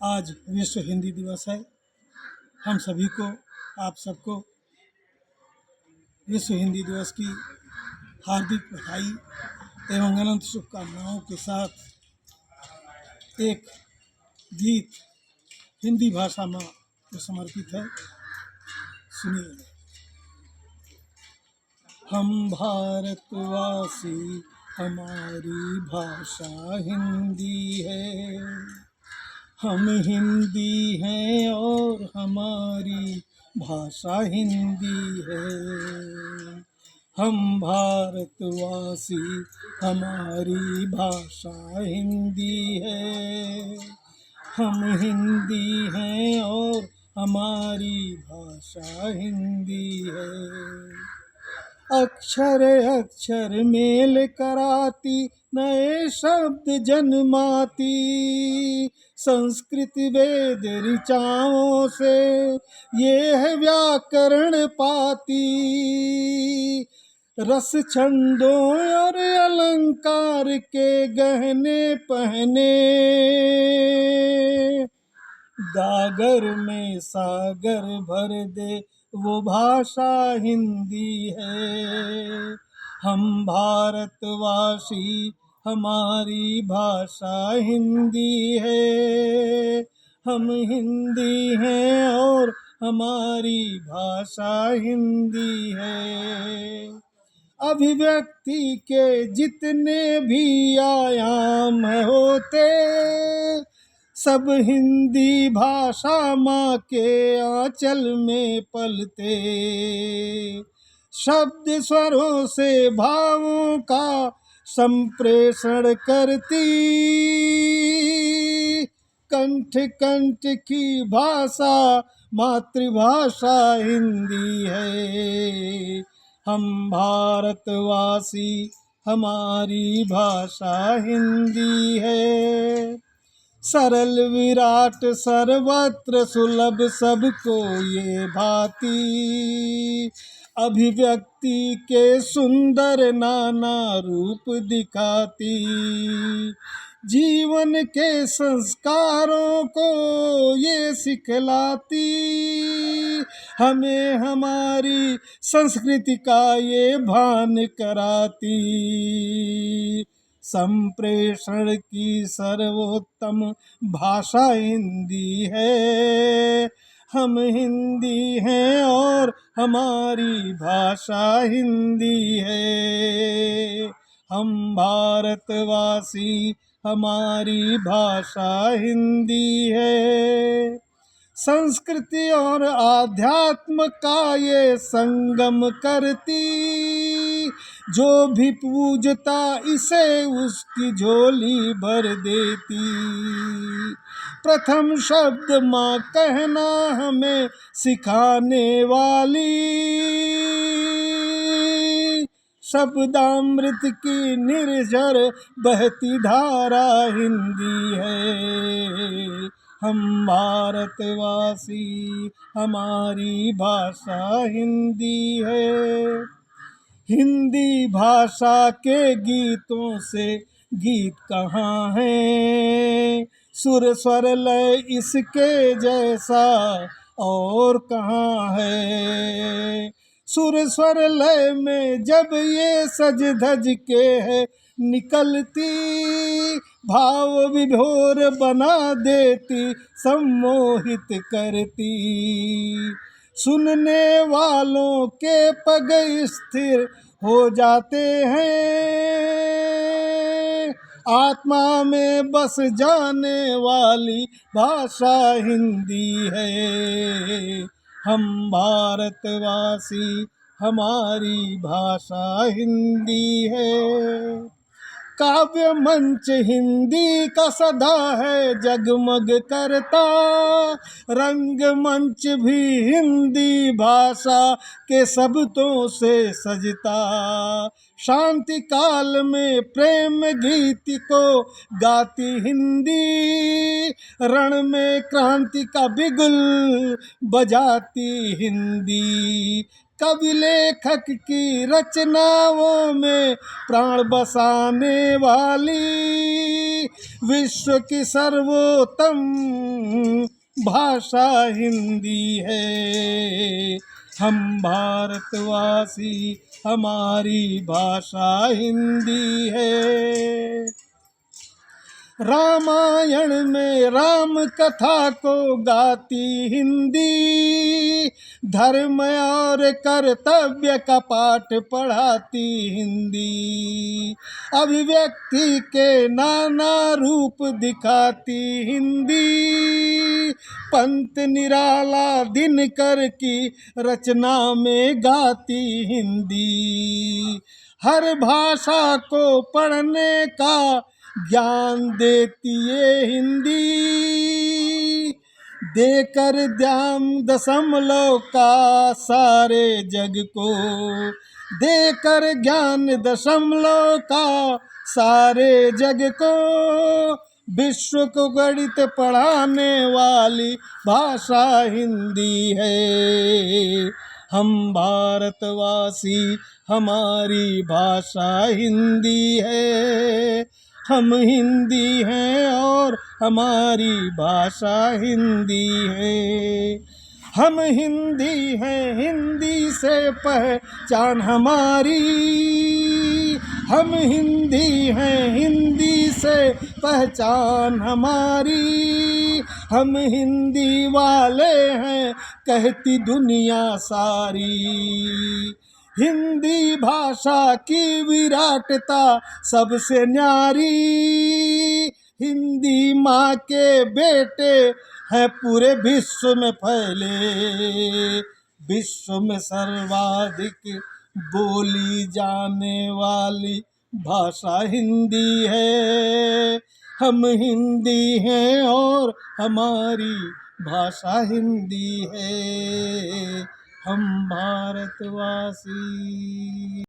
आज विश्व हिंदी दिवस है। हम सभी को, आप सबको विश्व हिंदी दिवस की हार्दिक बधाई एवं अनंत शुभकामनाओं के साथ एक गीत हिंदी भाषा में जो समर्पित है, सुनिए। हम भारतवासी, हमारी भाषा हिंदी है। हम हिंदी हैं और हमारी भाषा हिंदी है। हम भारतवासी, हमारी भाषा हिंदी है। हम हिंदी हैं और हमारी भाषा हिंदी है। अक्षर अक्षर मेल कराती, नए शब्द जन्माती, संस्कृत वेद ऋचाओं से ये है व्याकरण पाती। रस छंदों और अलंकार के गहने पहने, गागर में सागर भर दे वो भाषा हिंदी है। हम भारतवासी, हमारी भाषा हिंदी है। हम हिंदी हैं और हमारी भाषा हिंदी है। अभिव्यक्ति के जितने भी आयाम होते, सब हिंदी भाषा माँ के आंचल में पलते। शब्द स्वरों से भावों का संप्रेषण करती, कंठ कंठ की भाषा मातृभाषा हिंदी है। हम भारतवासी, हमारी भाषा हिंदी है। सरल विराट सर्वत्र सुलभ, सबको ये भाती। अभिव्यक्ति के सुंदर नाना रूप दिखाती। जीवन के संस्कारों को ये सिखलाती। हमें हमारी संस्कृति का ये भान कराती। संप्रेषण की सर्वोत्तम भाषा हिंदी है। हम हिंदी हैं और हमारी भाषा हिंदी है। हम भारतवासी, हमारी भाषा हिंदी है। संस्कृति और आध्यात्म का ये संगम करती, जो भी पूजता इसे उसकी झोली भर देती। प्रथम शब्द माँ कहना हमें सिखाने वाली, शब्दामृत की निर्झर बहती धारा हिंदी है। हम भारतवासी, हमारी भाषा हिंदी है। हिंदी भाषा के गीतों से गीत कहाँ है, सुर स्वर लय इसके जैसा और कहाँ है। सुर स्वर लय में जब ये सज धज के है निकलती, भाव विभोर बना देती, सम्मोहित करती। सुनने वालों के पग स्थिर हो जाते हैं, आत्मा में बस जाने वाली भाषा हिंदी है। हम भारतवासी, हमारी भाषा हिंदी है। काव्य मंच हिंदी का सदा है जगमग करता, रंग मंच भी हिंदी भाषा के शब्दों से सजता। शांति काल में प्रेम गीत को गाती हिंदी, रण में क्रांति का बिगुल बजाती हिंदी। कवि लेखक की रचनाओं में प्राण बसाने वाली विश्व की सर्वोत्तम भाषा हिंदी है। हम भारतवासी, हमारी भाषा हिंदी है। रामायण में राम कथा को गाती हिंदी, धर्म और कर्तव्य का पाठ पढ़ाती हिंदी। अभिव्यक्ति के नाना रूप दिखाती हिंदी, पंत निराला दिनकर की रचना में गाती हिंदी। हर भाषा को पढ़ने का ज्ञान देती ये हिंदी, देकर ध्यान दशमलव का सारे जग को, देकर ज्ञान दशमलव का सारे जग को। विश्व को गणित पढ़ाने वाली भाषा हिंदी है। हम भारतवासी, हमारी भाषा हिंदी है। हम हिंदी हैं और हमारी भाषा हिंदी है। हम हिंदी हैं, हिंदी से पहचान हमारी। हम हिंदी हैं, हिंदी से पहचान हमारी। हम हिंदी वाले हैं, कहती दुनिया सारी। हिंदी भाषा की विराटता सबसे न्यारी, हिंदी माँ के बेटे हैं पूरे विश्व में फैले। विश्व में सर्वाधिक बोली जाने वाली भाषा हिंदी है। हम हिंदी हैं और हमारी भाषा हिंदी है। हम भारतवासी।